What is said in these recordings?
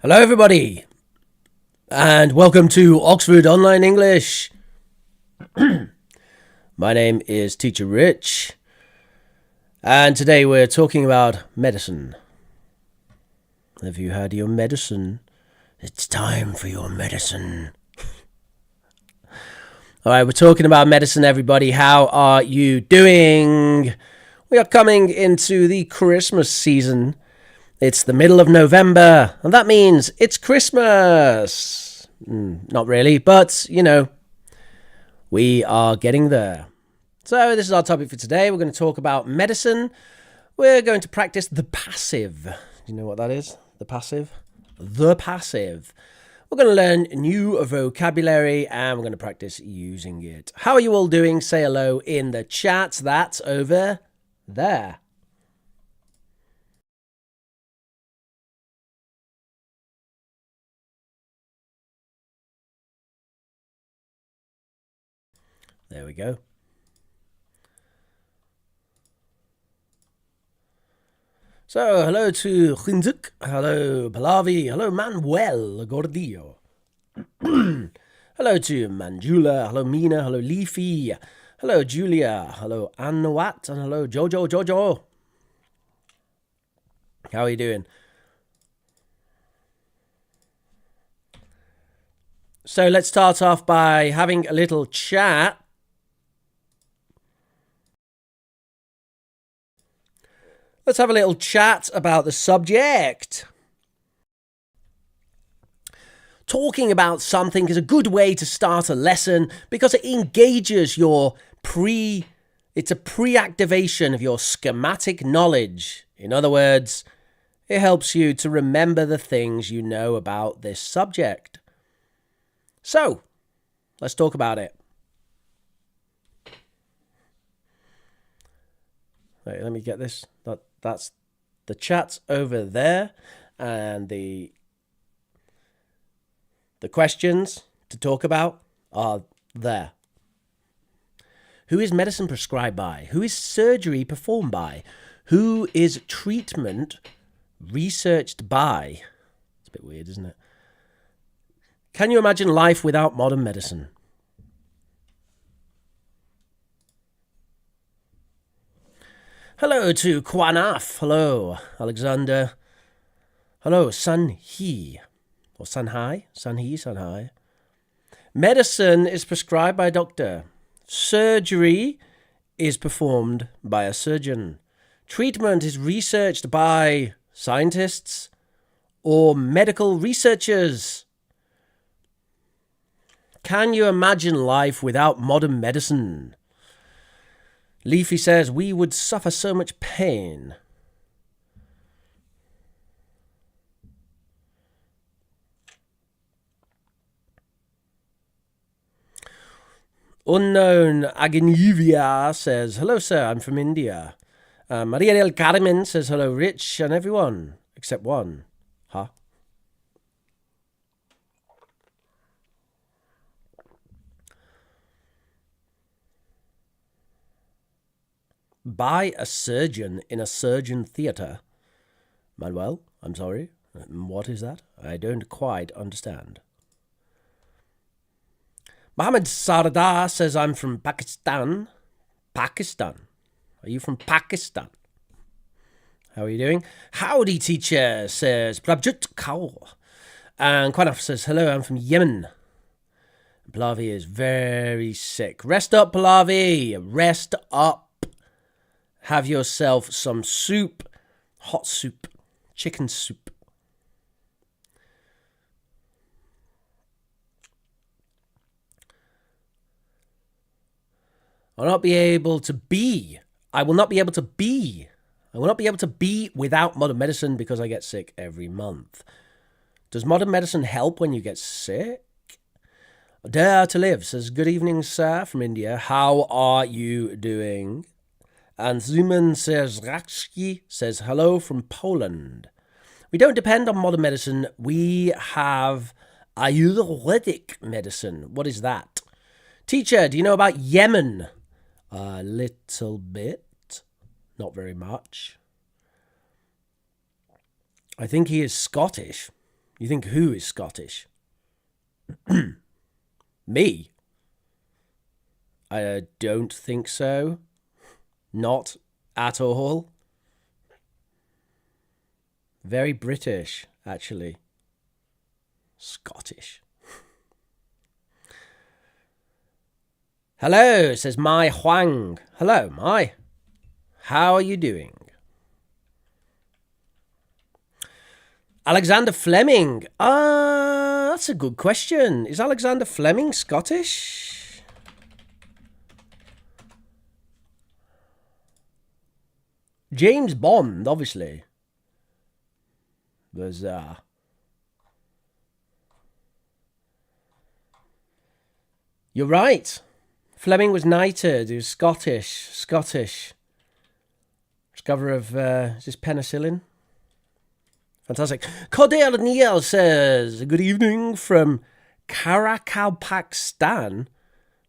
Hello, everybody, and welcome to Oxford Online English. My name is Teacher Rich, and today we're talking about medicine. Have you had your medicine? It's time for your medicine. All right, we're talking about medicine, everybody. How are you doing? We are coming into the Christmas season. It's the middle of November, and that means it's Christmas. Not really, but, we are getting there. So this is our topic for today. We're going to talk about medicine. We're going to practice the passive. Do you know what that is? The passive? The passive. We're going to learn new vocabulary, and we're going to practice using it. How are you all doing? Say hello in the chat. That's over there. There we go. So, hello to Khinzuk, hello Pallavi, hello Manuel Gordillo. Hello to Manjula, hello Mina, hello Leafy, hello Julia, hello Anwat, and hello Jojo. How are you doing? So let's start off by having a little chat. Let's have a little chat about the subject. Talking about something is a good way to start a lesson because it engages it's a pre-activation of your schematic knowledge. In other words, it helps you to remember the things you know about this subject. So, let's talk about it. Wait, let me get this. That's the chat over there, and the questions to talk about are there. Who is medicine prescribed by? Who is surgery performed by? Who is treatment researched by? It's a bit weird, isn't it? Can you imagine life without modern medicine? Hello to Kwanaf. Hello, Alexander. Hello, Sun Hee. Or Sun Hai. Medicine is prescribed by a doctor. Surgery is performed by a surgeon. Treatment is researched by scientists or medical researchers. Can you imagine life without modern medicine? Leafy says, we would suffer so much pain. Unknown Agnivia says, hello, sir, I'm from India. Maria del Carmen says, hello, Rich, and everyone, except one. Huh? By a surgeon in a surgeon theatre. Manuel, I'm sorry. What is that? I don't quite understand. Mohammed Sardar says, I'm from Pakistan. Pakistan? Are you from Pakistan? How are you doing? Howdy, teacher, says Prabjot Kaur. And Kwanaf says, hello, I'm from Yemen. Pallavi is very sick. Rest up, Pallavi. Rest up. Have yourself some soup. Hot soup. Chicken soup. I will not be able to be without modern medicine because I get sick every month. Does modern medicine help when you get sick? Dare to Live says, good evening, sir, from India. How are you doing? And Zuman says, Rakski says, hello from Poland. We don't depend on modern medicine. We have Ayurvedic medicine. What is that? Teacher, do you know about Yemen? A little bit. Not very much. I think he is Scottish. You think who is Scottish? Me? I don't think so. Not at all. Very British, actually. Scottish. Hello, says Mai Huang. Hello, Mai. How are you doing? Alexander Fleming. That's a good question. Is Alexander Fleming Scottish? James Bond, obviously. Bizarre. You're right. Fleming was knighted. He was Scottish. Discoverer of, is this penicillin? Fantastic. Cordair Neil says, good evening from Karakalpakstan.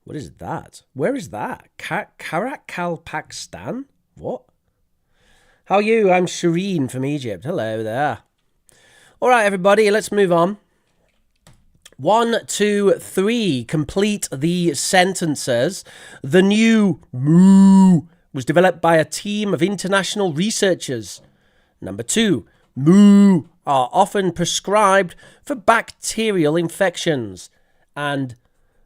What is that? Where is that? Karakalpakstan? What? How are you? I'm Shireen from Egypt. Hello there. All right, everybody, let's move on. 1, 2, 3. Complete the sentences. The new moo was developed by a team of international researchers. Number 2. Moo are often prescribed for bacterial infections. And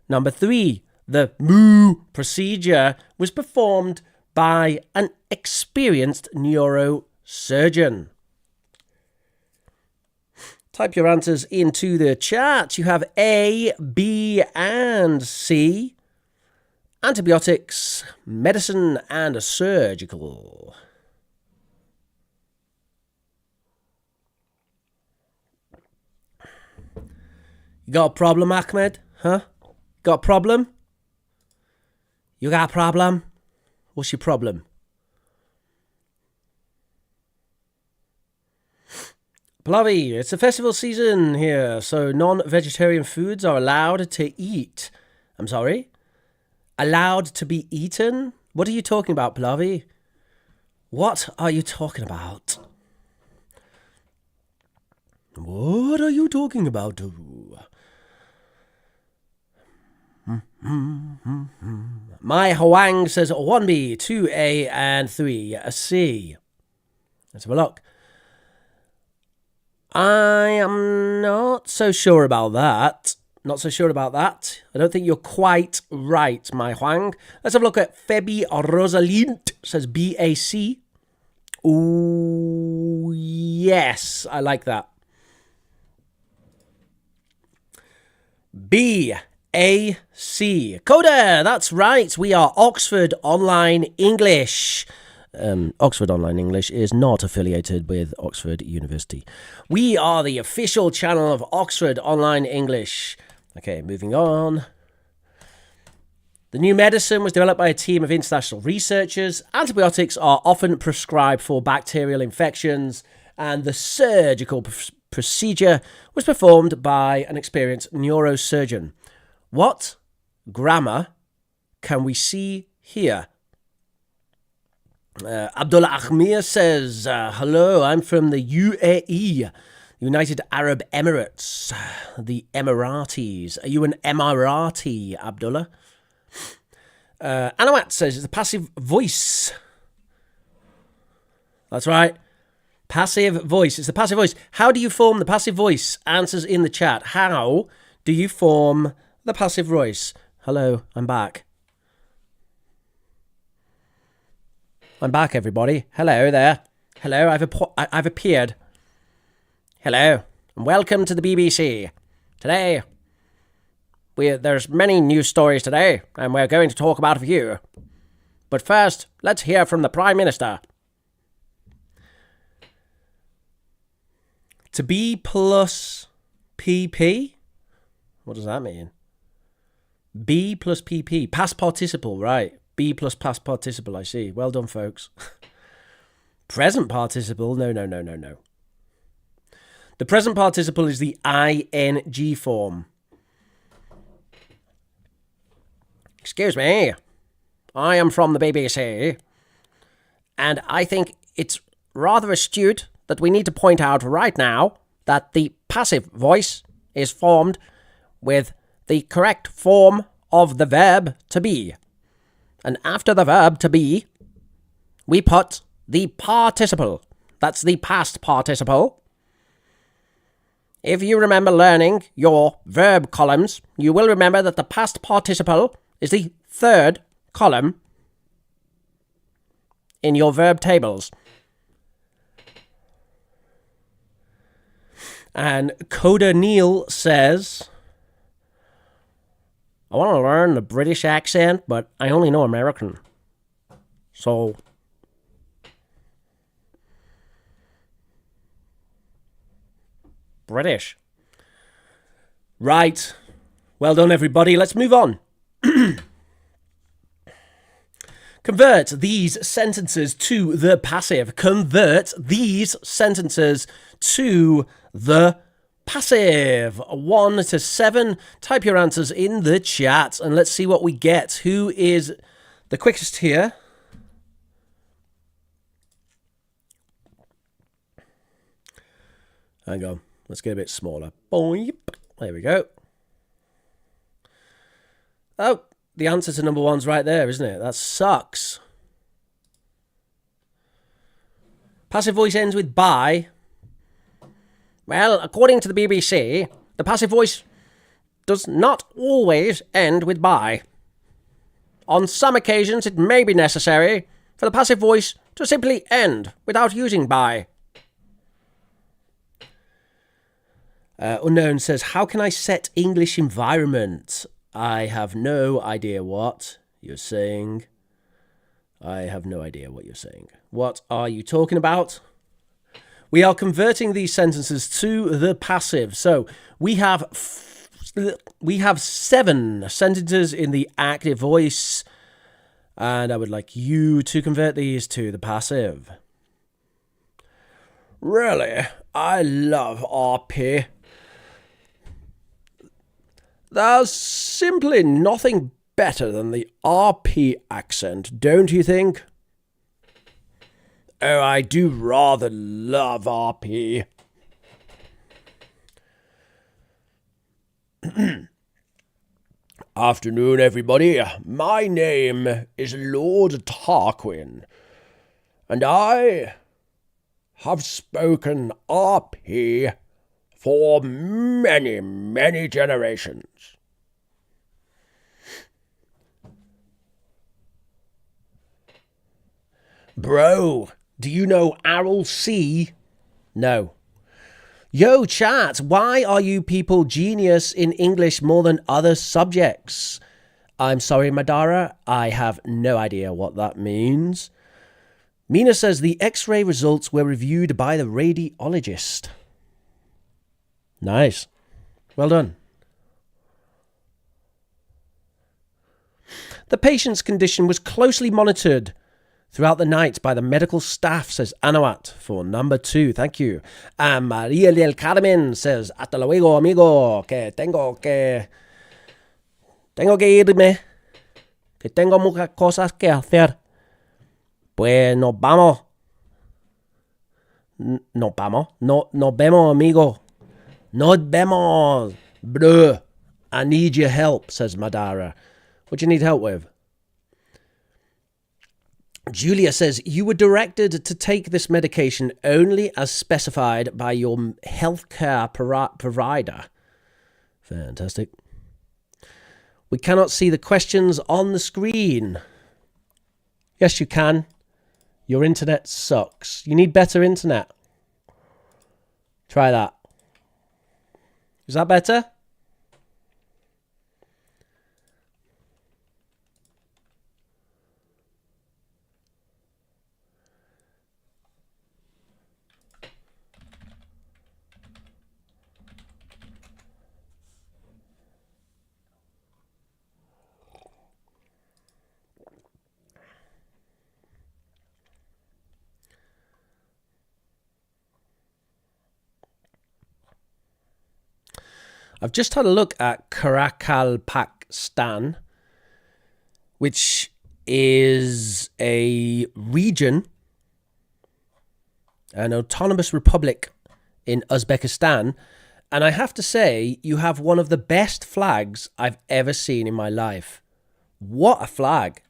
number 3. The moo procedure was performed by an experienced neurosurgeon. Type your answers into the chat. You have A, B, and C. Antibiotics, medicine, and surgical. You got a problem, Ahmed? Huh? Got a problem? You got a problem? What's your problem? Pallavi, it's a festival season here, so non-vegetarian foods are allowed to eat. I'm sorry? Allowed to be eaten? What are you talking about, Pallavi? What are you talking about? What are you talking about? Mai Huang says 1B, 2A, and 3C. Let's have a look. I am not so sure about that. I don't think you're quite right, Mai Huang. Let's have a look at Febi Rosalind. Says BAC. Ooh, yes, I like that. BAC. Coda, that's right. We are Oxford Online English. Oxford Online English is not affiliated with Oxford University. We are the official channel of Oxford Online English. Okay, moving on. The new medicine was developed by a team of international researchers. Antibiotics are often prescribed for bacterial infections, and the surgical procedure was performed by an experienced neurosurgeon. What grammar can we see here? Abdullah Ahmir says, hello, I'm from the UAE, United Arab Emirates, the Emiratis. Are you an Emirati, Abdullah? Anawat says, it's a passive voice. That's right. Passive voice. It's the passive voice. How do you form the passive voice? Answers in the chat. How do you form the passive voice? Hello, I'm back. I'm back, everybody. Hello there. Hello, I've appeared. Hello, and welcome to the BBC. Today, there's many news stories today, and we're going to talk about a few. But first, let's hear from the Prime Minister. To B plus PP? What does that mean? B plus PP. Past participle, right. B plus past participle, I see. Well done, folks. Present participle? No. The present participle is the ing form. Excuse me. I am from the BBC. And I think it's rather astute that we need to point out right now that the passive voice is formed with the correct form of the verb to be. And after the verb to be, we put the participle. That's the past participle. If you remember learning your verb columns, you will remember that the past participle is the third column in your verb tables. And Coda Neil says, I want to learn the British accent, but I only know American. So, British. Right. Well done, everybody. Let's move on. Convert these sentences to the passive. Convert these sentences to the passive. 1 to 7. Type your answers in the chat and let's see what we get. Who is the quickest here? Hang on. Let's get a bit smaller. Boing. There we go. Oh, the answer to number 1's right there, isn't it? That sucks. Passive voice ends with by. Well, according to the BBC, the passive voice does not always end with by. On some occasions, it may be necessary for the passive voice to simply end without using by. Unknown says, how can I set English environment? I have no idea what you're saying. I have no idea what you're saying. What are you talking about? We are converting these sentences to the passive. So we have 7 sentences in the active voice. And I would like you to convert these to the passive. Really? I love RP. There's simply nothing better than the RP accent, don't you think? Oh, I do rather love RP. Afternoon, everybody. My name is Lord Tarquin, and I have spoken RP for many, many generations. Bro, do you know Arrol C? No. Yo, chat, why are you people genius in English more than other subjects? I'm sorry, Madara, I have no idea what that means. Mina says the X-ray results were reviewed by the radiologist. Nice. Well done. The patient's condition was closely monitored throughout the night by the medical staff, says Anawat for number 2. Thank you. And Maria del Carmen says, hasta luego, amigo, que tengo que irme, que tengo muchas cosas que hacer. Pues nos vamos. Nos vemos, amigo. Nos vemos, bro. I need your help, says Madara. What do you need help with? Julia says, you were directed to take this medication only as specified by your healthcare provider. Fantastic. We cannot see the questions on the screen. Yes, you can. Your internet sucks. You need better internet. Try that. Is that better? I've just had a look at Karakalpakstan, which is a region, an autonomous republic in Uzbekistan. And I have to say, you have one of the best flags I've ever seen in my life. What a flag.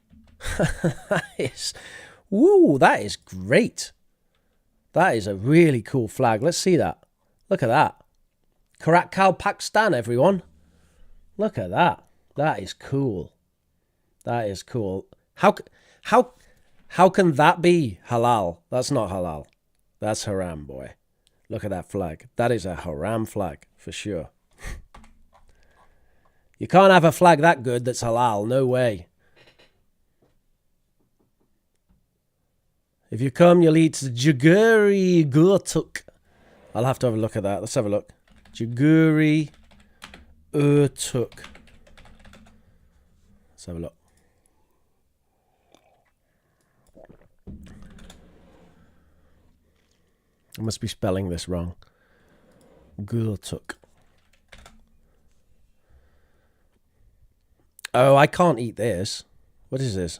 That is great. That is a really cool flag. Let's see that. Look at that. Karatkal, Pakistan, everyone. Look at that. That is cool. That is cool. How can that be halal? That's not halal. That's haram, boy. Look at that flag. That is a haram flag, for sure. You can't have a flag that good that's halal. No way. If you come, you'll eat Jaguri Gurtuk. I'll have to have a look at that. Let's have a look. Jaguri Urtuk. Let's have a look. I must be spelling this wrong. Gurtuk. Oh, I can't eat this. What is this?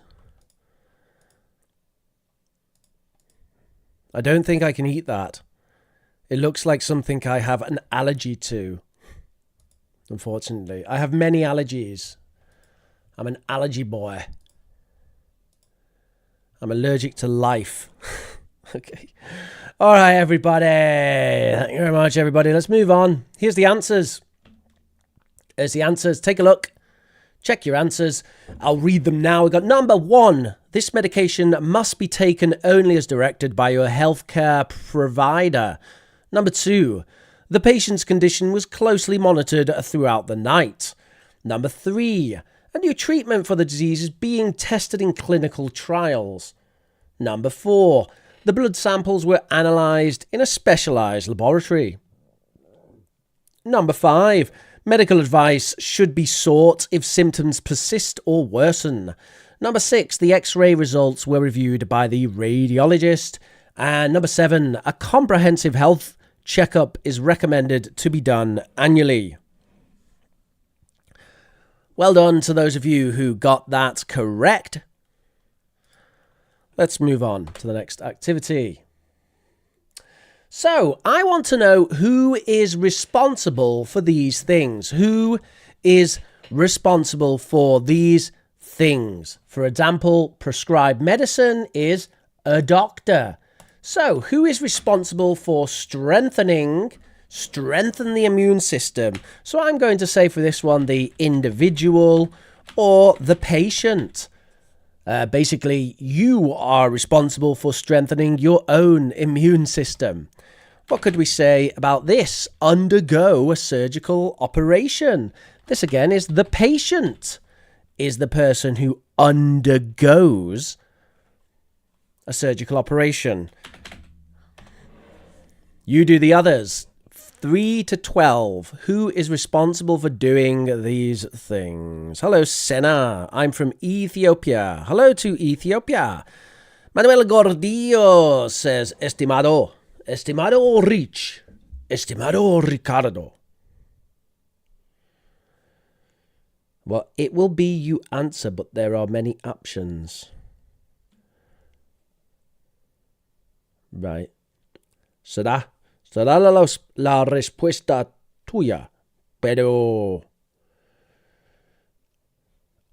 I don't think I can eat that. It looks like something I have an allergy to. Unfortunately. I have many allergies. I'm an allergy boy. I'm allergic to life. Okay. All right, everybody. Thank you very much, everybody. Let's move on. Here's the answers. There's the answers. Take a look. Check your answers. I'll read them now. We've got number 1. This medication must be taken only as directed by your healthcare provider. Number 2. The patient's condition was closely monitored throughout the night. Number 3. A new treatment for the disease is being tested in clinical trials. Number 4. The blood samples were analysed in a specialised laboratory. Number 5. Medical advice should be sought if symptoms persist or worsen. Number 6. The X-ray results were reviewed by the radiologist. And number 7. A comprehensive health checkup is recommended to be done annually. Well done to those of you who got that correct. Let's move on to the next activity. So, I want to know who is responsible for these things. Who is responsible for these things? For example, prescribed medicine is a doctor. So, who is responsible for strengthen the immune system? So, I'm going to say for this one, the individual or the patient. Basically, you are responsible for strengthening your own immune system. What could we say about this? Undergo a surgical operation. This again is the patient is the person who undergoes a surgical operation. You do the others. 3 to 12. Who is responsible for doing these things? Hello, Senna. I'm from Ethiopia. Hello to Ethiopia. Manuel Gordillo says, Estimado Rich, Estimado Ricardo. Well, it will be you answer, but there are many options. Right. Será la respuesta tuya, pero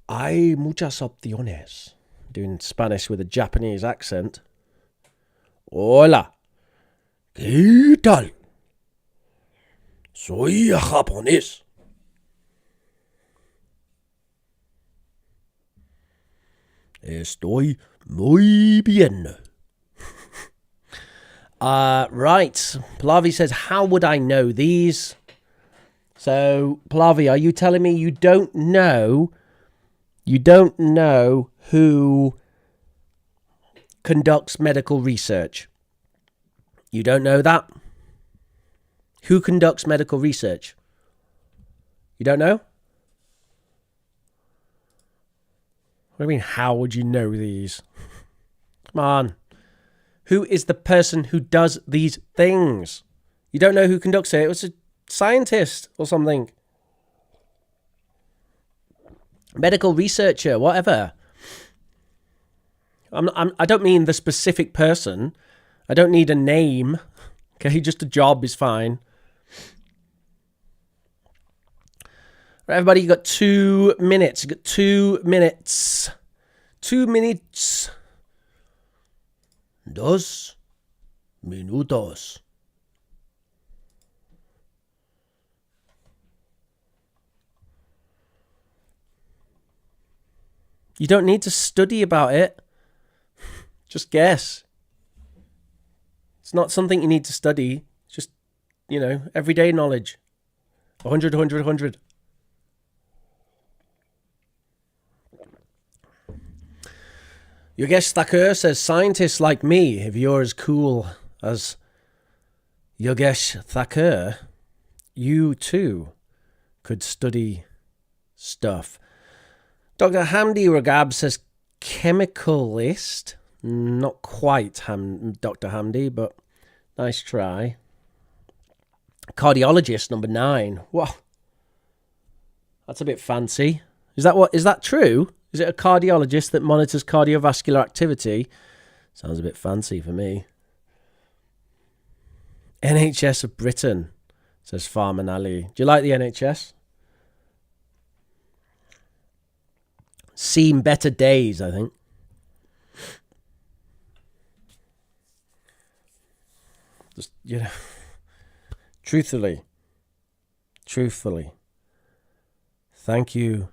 hay muchas opciones. Doing Spanish with a Japanese accent. Hola, ¿qué tal? Soy japonés. Estoy muy bien. Right. Pallavi says, how would I know these? So, Pallavi, are you telling me you don't know who conducts medical research? You don't know that? Who conducts medical research? You don't know? What do you mean, how would you know these? Come on. Who is the person who does these things? You don't know who conducts it. It was a scientist or something. Medical researcher, whatever. I don't mean the specific person. I don't need a name Okay, just a job is fine. Right, everybody, you got 2 minutes. You got 2 minutes. 2 minutes. 2 minutos. You don't need to study about it. Just guess. It's not something you need to study. Just, everyday knowledge. 100, 100, 100. Yogesh Thakur says, scientists like me, if you're as cool as Yogesh Thakur, you too could study stuff. Dr. Hamdi Ragab says, chemicalist. Not quite Dr. Hamdi, but nice try. Cardiologist, number 9. Wow. That's a bit fancy. Is that true? Is it a cardiologist that monitors cardiovascular activity? Sounds a bit fancy for me. NHS of Britain, says Farman Ali. Do you like the NHS? Seen better days, I think. Just, truthfully. Thank you,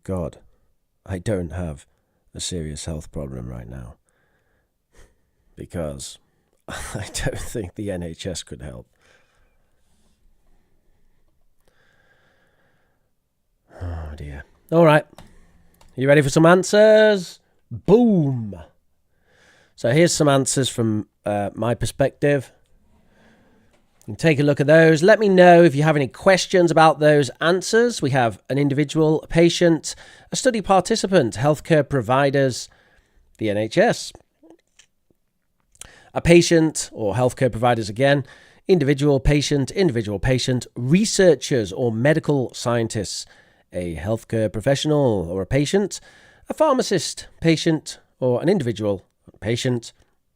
God. I don't have a serious health problem right now. Because I don't think the NHS could help. Oh dear. All right. You ready for some answers? Boom. So here's some answers from my perspective. You can take a look at those. Let me know if you have any questions about those answers. We have an individual, a patient, a study participant, healthcare providers, the NHS. A patient or healthcare providers again, individual patient, researchers or medical scientists, a healthcare professional or a patient, a pharmacist, patient or an individual, patient,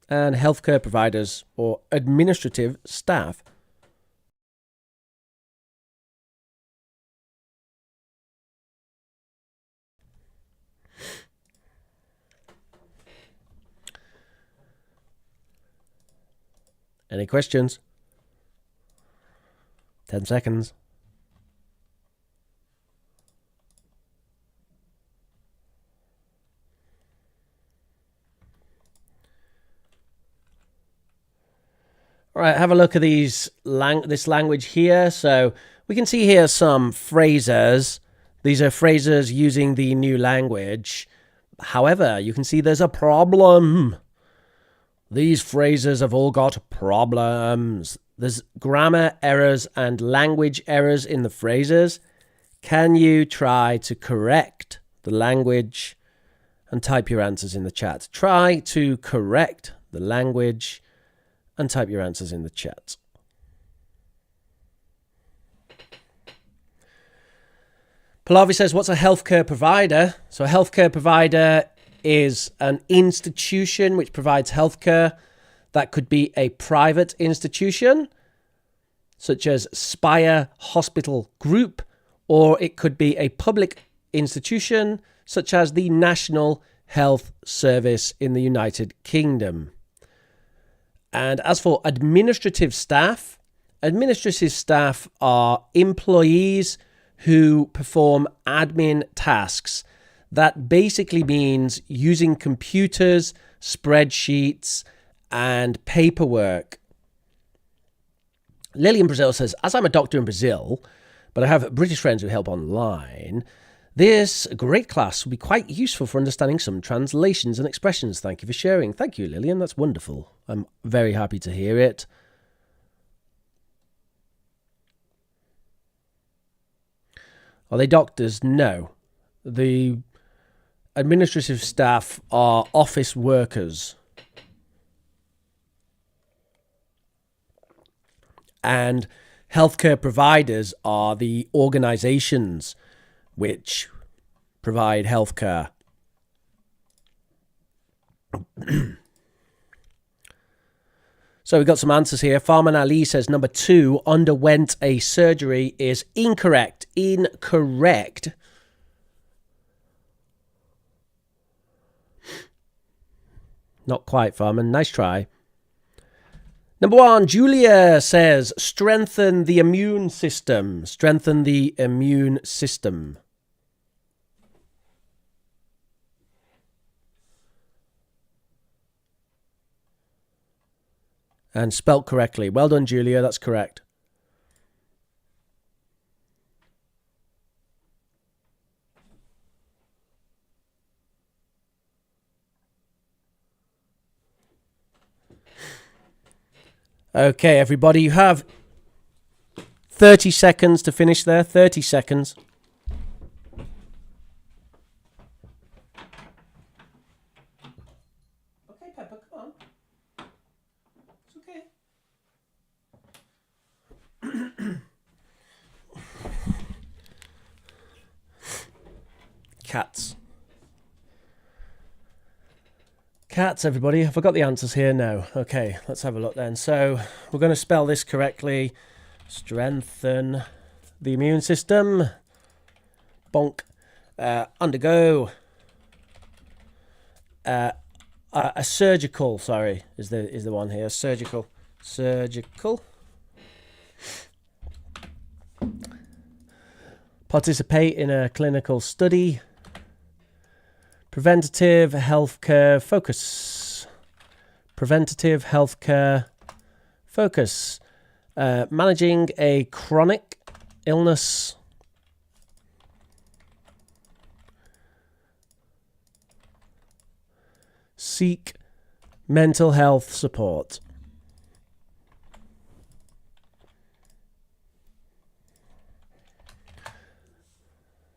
and healthcare providers or administrative staff. Any questions? 10 seconds. All right, have a look at this language here. So we can see here some phrases. These are phrases using the new language. However, you can see there's a problem. These phrases have all got problems. There's grammar errors and language errors in the phrases. Can you try to correct the language and type your answers in the chat? Try to correct the language and type your answers in the chat. Pallavi says, what's a healthcare provider? So a healthcare provider is an institution which provides healthcare. That could be a private institution, such as Spire Hospital Group, or it could be a public institution, such as the National Health Service in the United Kingdom. And as for administrative staff are employees who perform admin tasks. That basically means using computers, spreadsheets, and paperwork. Lily in Brazil says, as I'm a doctor in Brazil, but I have British friends who help online, this great class will be quite useful for understanding some translations and expressions. Thank you for sharing. Thank you, Lillian. That's wonderful. I'm very happy to hear it. Are they doctors? No. The administrative staff are office workers. And healthcare providers are the organizations which provide healthcare. So we've got some answers here. Farman Ali says number 2, underwent a surgery, is incorrect. Incorrect. Not quite, Farman. Nice try. Number 1, Julia says strengthen the immune system. Strengthen the immune system. And spelt correctly. Well done, Julia. That's correct. Okay, everybody, you have 30 seconds to finish there. 30 seconds. Okay, Pepper, come on. It's okay. Cats. Cats, everybody. Have I got the answers here? No. Okay, let's have a look then. So we're going to spell this correctly. Strengthen the immune system. Bonk. Undergo. A surgical, sorry, is the one here. Surgical. Participate in a clinical study. Preventative healthcare focus. Preventative healthcare focus. Managing a chronic illness. Seek mental health support.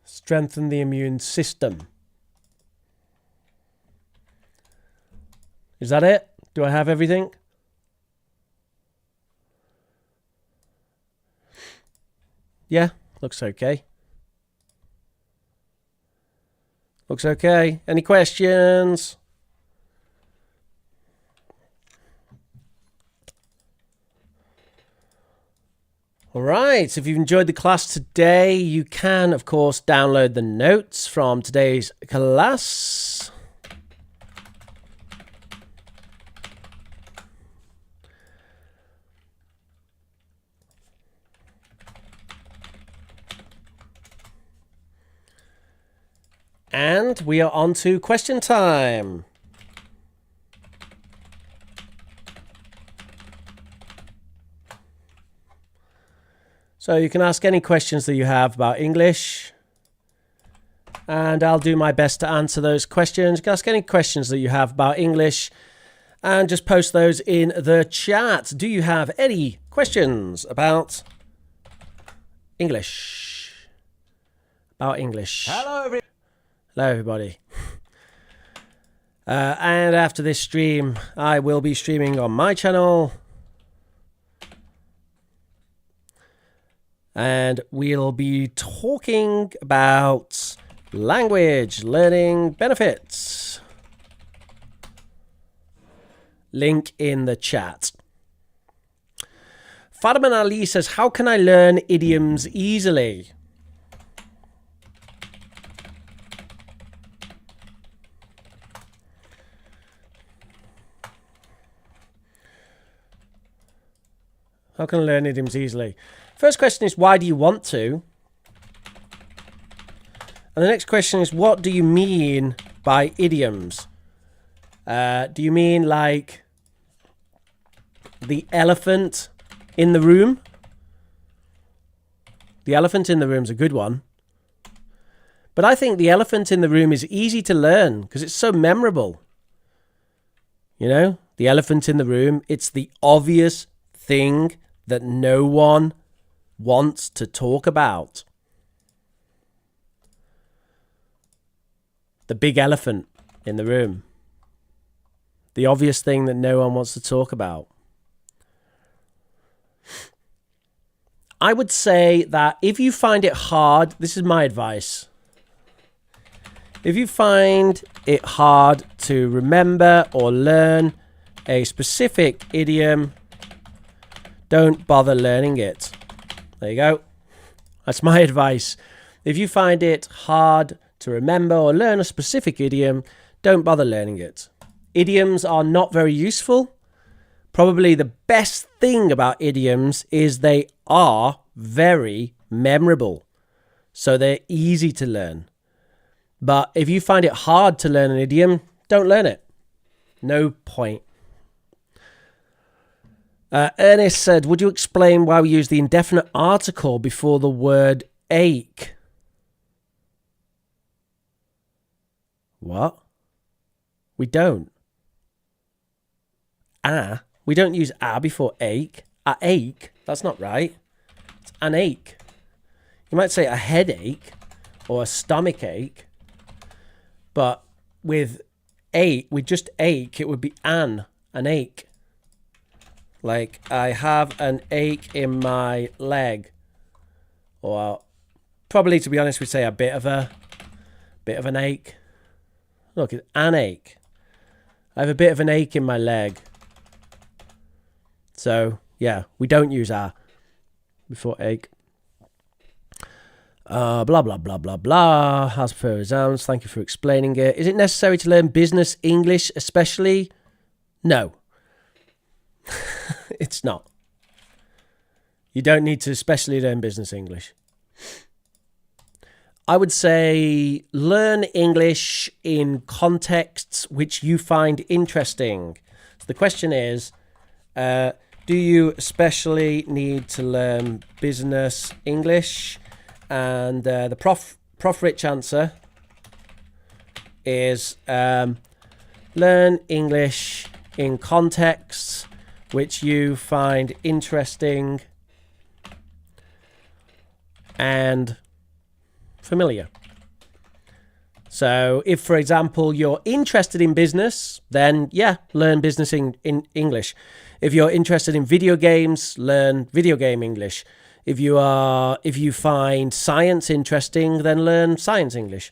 Strengthen the immune system. Is that it? Do I have everything? Yeah, looks okay. Looks okay. Any questions? All right, if you've enjoyed the class today, you can, of course, download the notes from today's class. And we are on to question time. So you can ask any questions that you have about English, and I'll do my best to answer those questions. You can ask any questions that you have about English, and just post those in the chat. Do you have any questions about English? About English. Hello, everybody. And after this stream, I will be streaming on my channel. And we'll be talking about language learning benefits. Link in the chat. Fadaman Ali says, how can I learn idioms easily? How can I learn idioms easily? First question is, why do you want to? And the next question is, what do you mean by idioms? Do you mean like the elephant in the room? The elephant in the room is a good one. But I think the elephant in the room is easy to learn because it's so memorable. You know, the elephant in the room, it's the obvious thing that no one wants to talk about. The big elephant in the room. The obvious thing that no one wants to talk about. I would say that if you find it hard, this is my advice. If you find it hard to remember or learn a specific idiom, don't bother learning it. There you go. That's my advice. If you find it hard to remember or learn a specific idiom, don't bother learning it. Idioms are not very useful. Probably the best thing about idioms is they are very memorable. So they're easy to learn. But if you find it hard to learn an idiom, don't learn it. No point. Ernest said, would you explain why we use the indefinite article before the word ache? What? We don't. We don't use before ache. A ache. That's not right. It's an ache. You might say a headache or a stomach ache. But with just ache, it would be an ache. Like, I have an ache in my leg. Or probably, to be honest, we'd say a bit of an ache. Look, it's an ache. I have a bit of an ache in my leg. So, yeah, we don't use before ache. Blah, blah, blah, blah, blah. As per exams, thank you for explaining it. Is it necessary to learn business English especially? No. It's not. You don't need to especially learn business English. I would say learn English in contexts which you find interesting. So the question is, do you especially need to learn business English? And the Prof Rich answer is learn English in contexts which you find interesting and familiar. So if, for example, you're interested in business, then yeah, learn business in English. If you're interested in video games, learn video game English. If you find science interesting, then learn science English.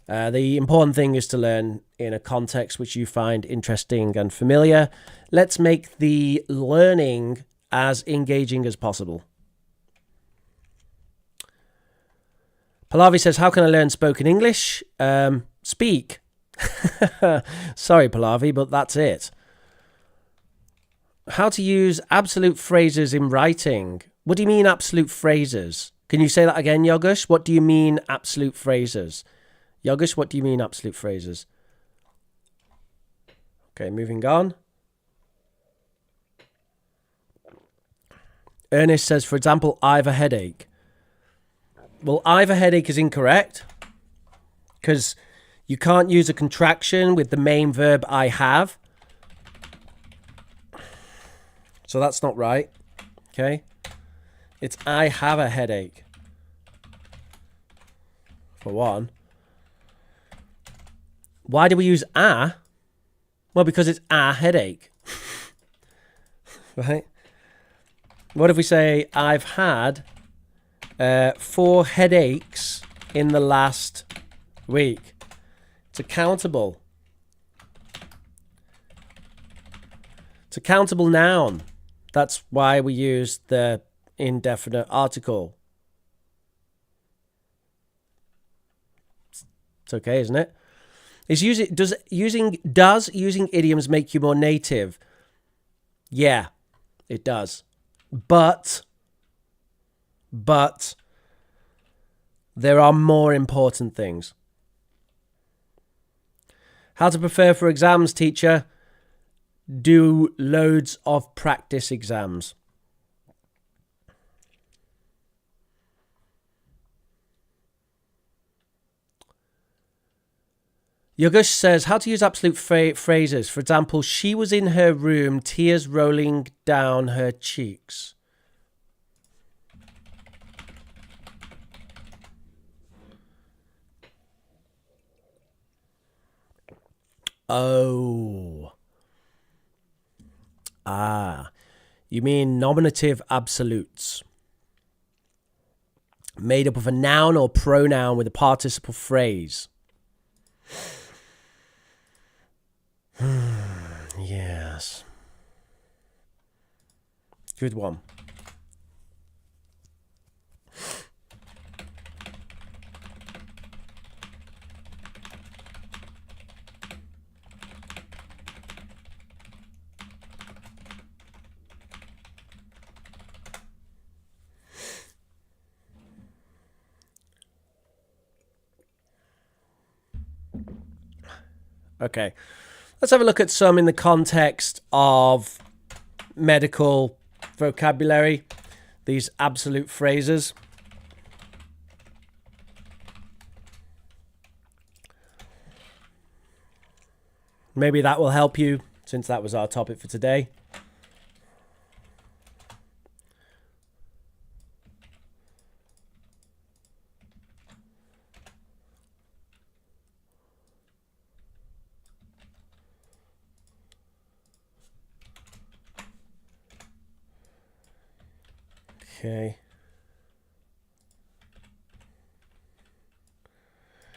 The important thing is to learn in a context which you find interesting and familiar. Let's make the learning as engaging as possible. Pallavi says, how can I learn spoken English? Speak. Sorry, Pallavi, but that's it. How to use absolute phrases in writing. What do you mean absolute phrases? Can you say that again, Yogesh? What do you mean absolute phrases? Yogesh, what do you mean absolute phrases? Okay, moving on. Ernest says, for example, I have a headache. Well, I have a headache is incorrect because you can't use a contraction with the main verb I have. So that's not right. Okay. It's I have a headache. For one. Why do we use a? Well, because it's a headache. Right? What if we say I've had 4 headaches in the last week? It's a countable. It's a countable noun. That's why we use the indefinite article. It's okay, isn't it? Does using idioms make you more native? Yeah, it does. But there are more important things. How to prepare for exams, teacher? Do loads of practice exams. Yogesh says, how to use absolute phrases. For example, she was in her room, tears rolling down her cheeks. Oh. You mean nominative absolutes. Made up of a noun or pronoun with a participle phrase. Yes. Good one. Okay, let's have a look at some in the context of medical vocabulary, these absolute phrases. Maybe that will help you, since that was our topic for today. Okay.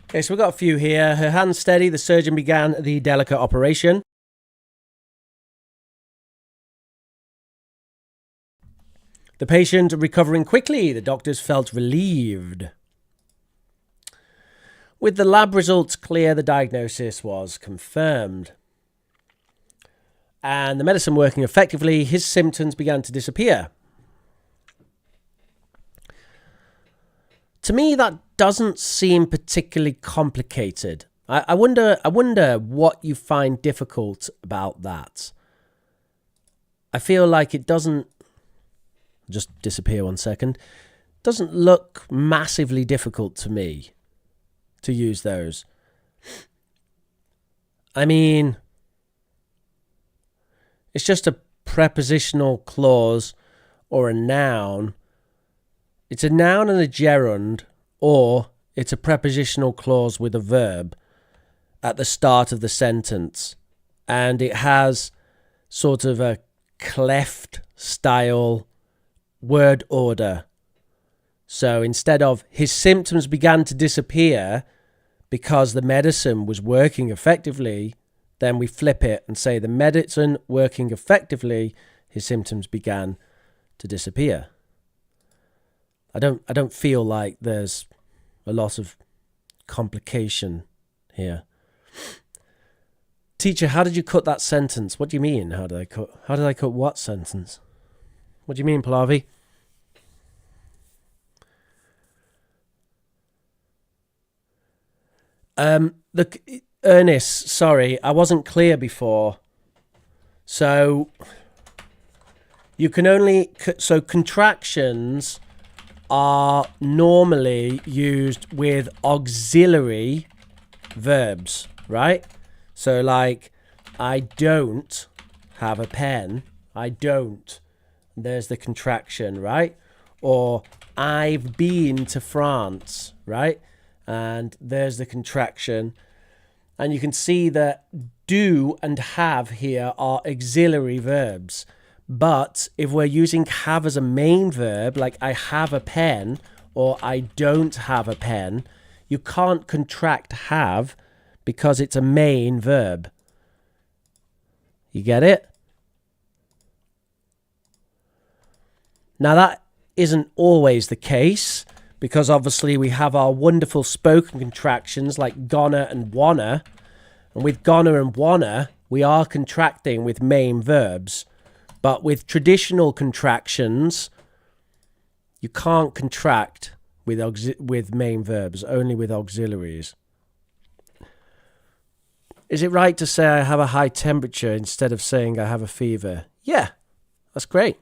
Okay, so we've got a few here. Her hands steady, the surgeon began the delicate operation. The patient recovering quickly, the doctors felt relieved. With the lab results clear, the diagnosis was confirmed. And the medicine working effectively, his symptoms began to disappear. To me, that doesn't seem particularly complicated. I wonder what you find difficult about that. I feel like it doesn't just disappear 1 second. Doesn't look massively difficult to me to use those. I mean, it's just a prepositional clause or a noun. It's a noun and a gerund, or it's a prepositional clause with a verb at the start of the sentence. And it has sort of a cleft style word order. So instead of his symptoms began to disappear because the medicine was working effectively, then we flip it and say the medicine working effectively, his symptoms began to disappear. I don't feel like there's a lot of complication here. Teacher, how did you cut that sentence? What do you mean? How did I cut what sentence? What do you mean, Pallavi? Look, Ernest, sorry, I wasn't clear before. So you can only, so contractions are normally used with auxiliary verbs, right? So like, I don't have a pen. I don't. There's the contraction, right? Or I've been to France, right? And there's the contraction. And you can see that do and have here are auxiliary verbs. But if we're using have as a main verb, like I have a pen or I don't have a pen, you can't contract have because it's a main verb. You get it? Now that isn't always the case, because obviously we have our wonderful spoken contractions like gonna and wanna. And with gonna and wanna, we are contracting with main verbs. But with traditional contractions, you can't contract with main verbs, only with auxiliaries. Is it right to say I have a high temperature instead of saying I have a fever? Yeah, that's great.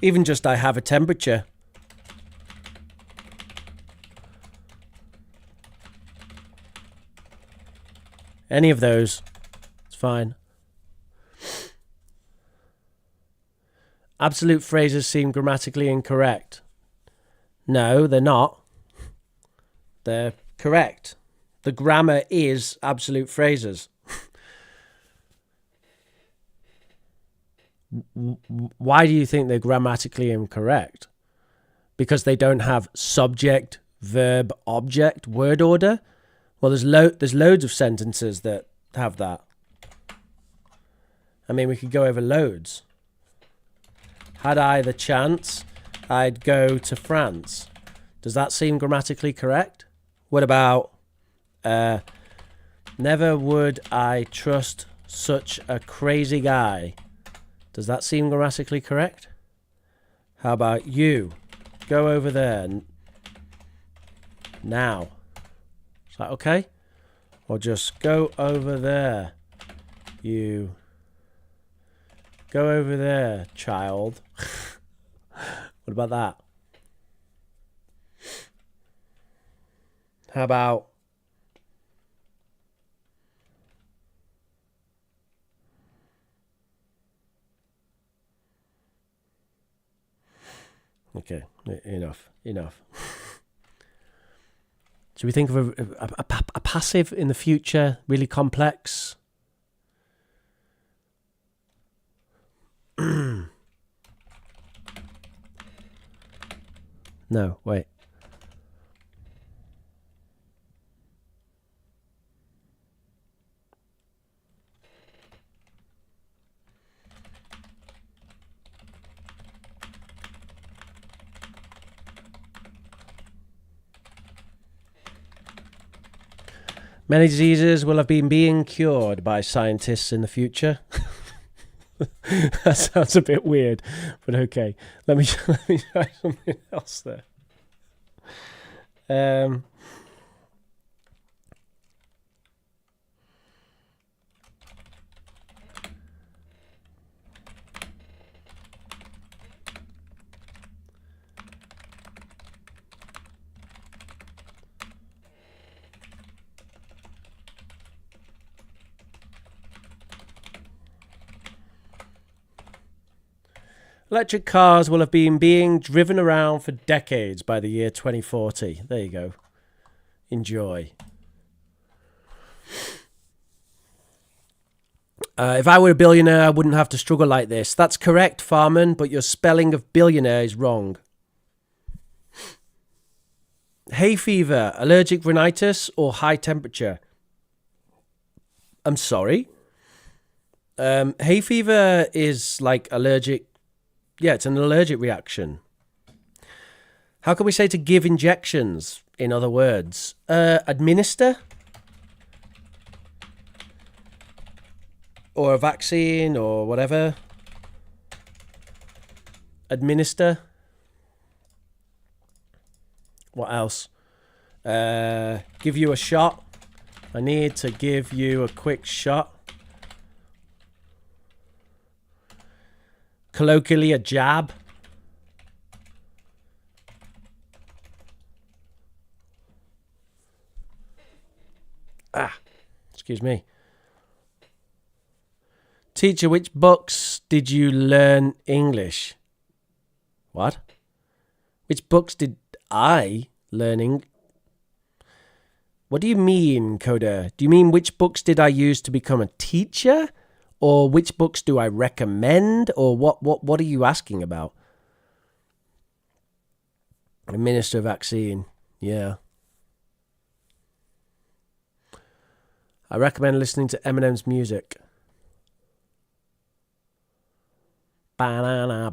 Even just I have a temperature. Any of those, it's fine. Absolute phrases seem grammatically incorrect. No, they're not. They're correct. The grammar is absolute phrases. Why do you think they're grammatically incorrect? Because they don't have subject, verb, object, word order? Well, there's loads of sentences that have that. I mean, we could go over loads. Had I the chance, I'd go to France. Does that seem grammatically correct? What about, never would I trust such a crazy guy? Does that seem grammatically correct? How about you? Go over there now. Is that okay? Or just go over there. You. Go over there, child. What about that? How about... Okay, enough. Should we think of a passive in the future, really complex? No, wait. Many diseases will have been being cured by scientists in the future. That sounds a bit weird, but okay. Let me try something else there. Electric cars will have been being driven around for decades by the year 2040. There you go. Enjoy. If I were a billionaire, I wouldn't have to struggle like this. That's correct, Farman, but your spelling of billionaire is wrong. Hay fever, allergic rhinitis, or high temperature? I'm sorry? Hay fever is like allergic. Yeah, it's an allergic reaction. How can we say to give injections, in other words? Administer? Or a vaccine or whatever? Administer? What else? Give you a shot. I need to give you a quick shot. Colloquially, a jab. Excuse me. Teacher, which books did you learn English? What? Which books did I learn English? What do you mean, Coda? Do you mean which books did I use to become a teacher? Or which books do I recommend? Or what are you asking about? Administer a vaccine. Yeah. I recommend listening to Eminem's music. I've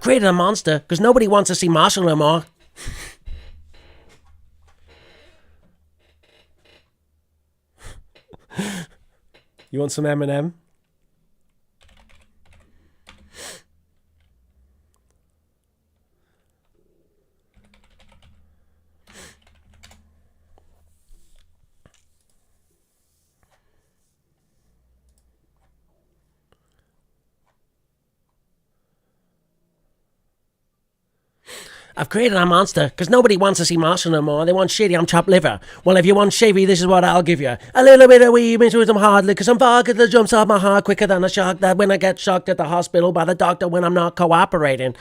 created a monster because nobody wants to see Marshall no more. You want some Eminem? I've created a monster because nobody wants to see Marshall no more. They want shitty on chopped liver. Well, if you want shavy, this is what I'll give you. A little bit of wee mixed with some hard liquor, some vodka that jumps off my heart quicker than a shock that when I get shocked at the hospital by the doctor when I'm not cooperating.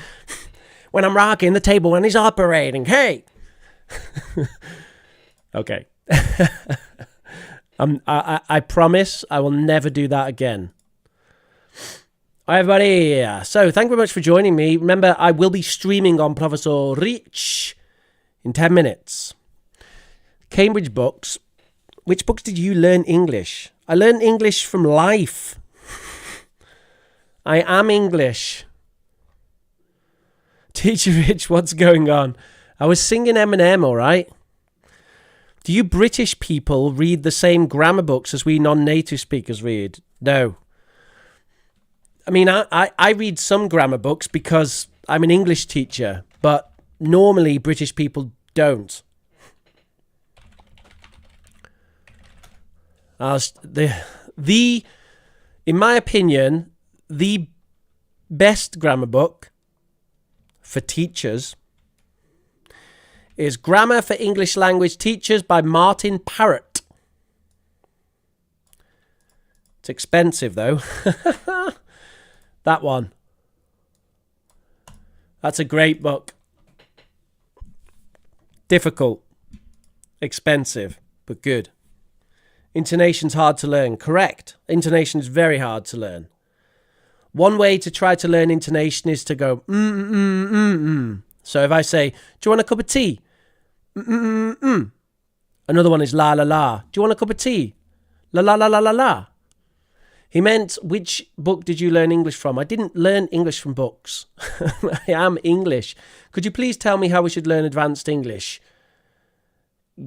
When I'm rocking the table when he's operating. Hey! Okay. I promise I will never do that again. Hi, everybody. So, thank you very much for joining me. Remember, I will be streaming on Professor Rich in 10 minutes. Cambridge books. Which books did you learn English? I learned English from life. I am English. Teacher Rich, what's going on? I was singing Eminem, all right? Do you British people read the same grammar books as we non-native speakers read? No. I mean, I read some grammar books because I'm an English teacher, but normally British people don't. In my opinion, the best grammar book for teachers is Grammar for English Language Teachers by Martin Parrott. It's expensive, though. That one. That's a great book. Difficult. Expensive, but good. Intonation's hard to learn. Correct. Intonation's very hard to learn. One way to try to learn intonation is to go So if I say, do you want a cup of tea? Another one is la la la. Do you want a cup of tea? La la la la la la. He meant, which book did you learn English from? I didn't learn English from books. I am English. Could you please tell me how we should learn advanced English?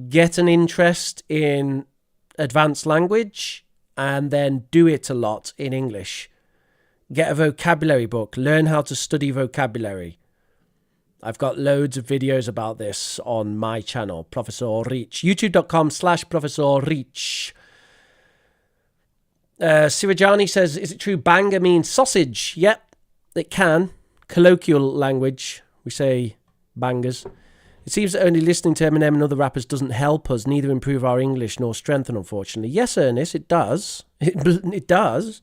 Get an interest in advanced language and then do it a lot in English. Get a vocabulary book. Learn how to study vocabulary. I've got loads of videos about this on my channel, Professor Reach. YouTube.com/Professor Reach. Sirajani says, is it true banger means sausage? Yep, it can. Colloquial language, we say bangers. It seems that only listening to Eminem and other rappers doesn't help us, neither improve our English nor strengthen, unfortunately. Yes, Ernest, it does. It does.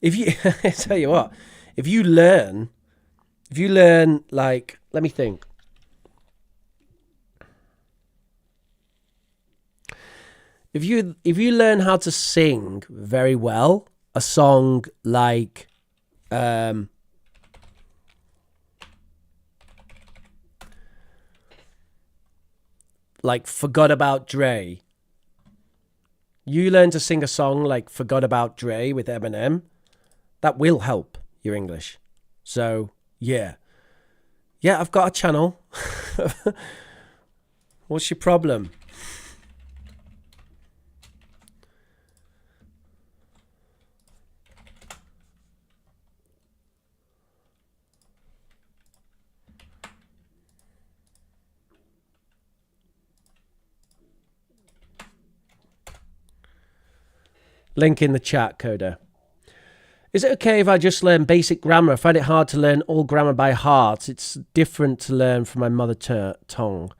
If you, I tell you what, if you learn, like, let me think. If you learn how to sing very well, a song like Forgot About Dre. You learn to sing a song like Forgot About Dre with Eminem, that will help your English. So, yeah. Yeah, I've got a channel. What's your problem? Link in the chat, Coda. Is it okay if I just learn basic grammar? I find it hard to learn all grammar by heart. It's different to learn from my mother tongue.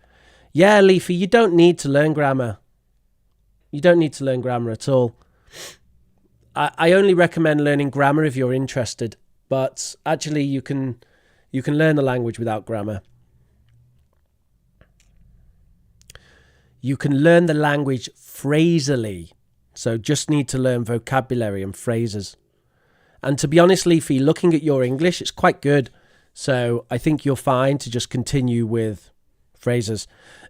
Yeah, Leafy, you don't need to learn grammar. You don't need to learn grammar at all. I only recommend learning grammar if you're interested. But actually, you can learn the language without grammar. You can learn the language phrasally. So just need to learn vocabulary and phrases. And to be honest, Leafy, looking at your English, it's quite good. So I think you're fine to just continue with phrases.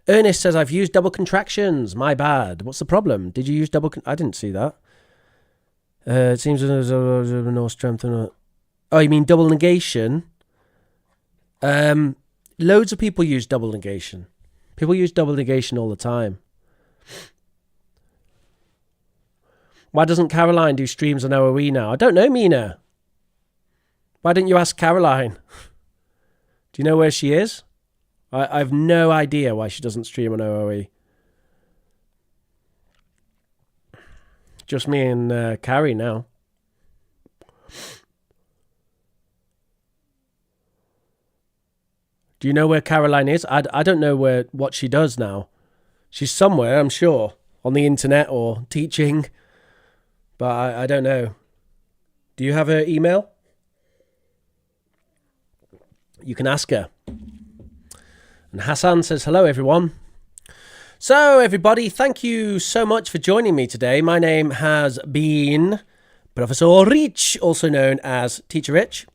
Ernest says, I've used double contractions. My bad. What's the problem? Did you use double... I didn't see that. It seems there's no strength in it. Oh, you mean double negation? Loads of people use double negation. People use double negation all the time. Why doesn't Caroline do streams on OOE now? I don't know, Mina. Why didn't you ask Caroline? Do you know where she is? I have no idea why she doesn't stream on OOE. Just me and Carrie now. Do you know where Caroline is? I don't know what she does now. She's somewhere, I'm sure, on the internet or teaching. But I don't know. Do you have her email? You can ask her. And Hassan says, hello, everyone. So, everybody, thank you so much for joining me today. My name has been Professor Rich, also known as Teacher Rich.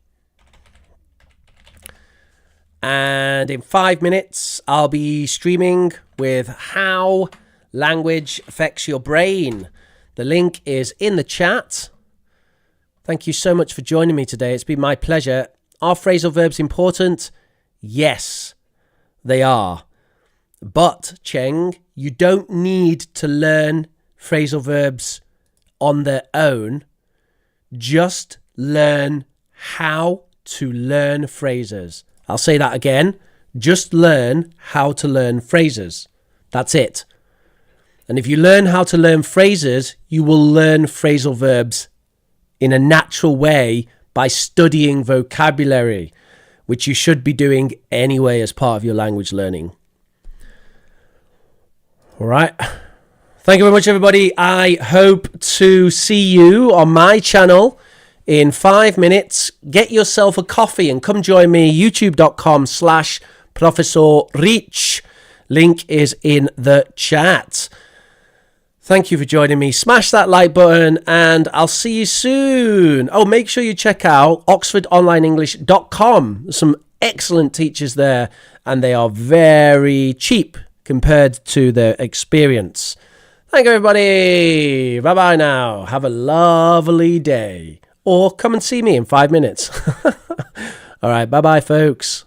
And in 5 minutes, I'll be streaming with how language affects your brain. The link is in the chat. Thank you so much for joining me today. It's been my pleasure. Are phrasal verbs important? Yes, they are. But, Cheng, you don't need to learn phrasal verbs on their own. Just learn how to learn phrases. I'll say that again. Just learn how to learn phrases. That's it. And if you learn how to learn phrases, you will learn phrasal verbs in a natural way by studying vocabulary, which you should be doing anyway as part of your language learning. All right. Thank you very much, everybody. I hope to see you on my channel in 5 minutes. Get yourself a coffee and come join me. youtube.com/Professor Rich. Link is in the chat. Thank you for joining me. Smash that like button and I'll see you soon. Oh, make sure you check out oxfordonlineenglish.com. There's some excellent teachers there and they are very cheap compared to their experience. Thank you, everybody. Bye-bye now. Have a lovely day. Or come and see me in 5 minutes. All right. Bye-bye, folks.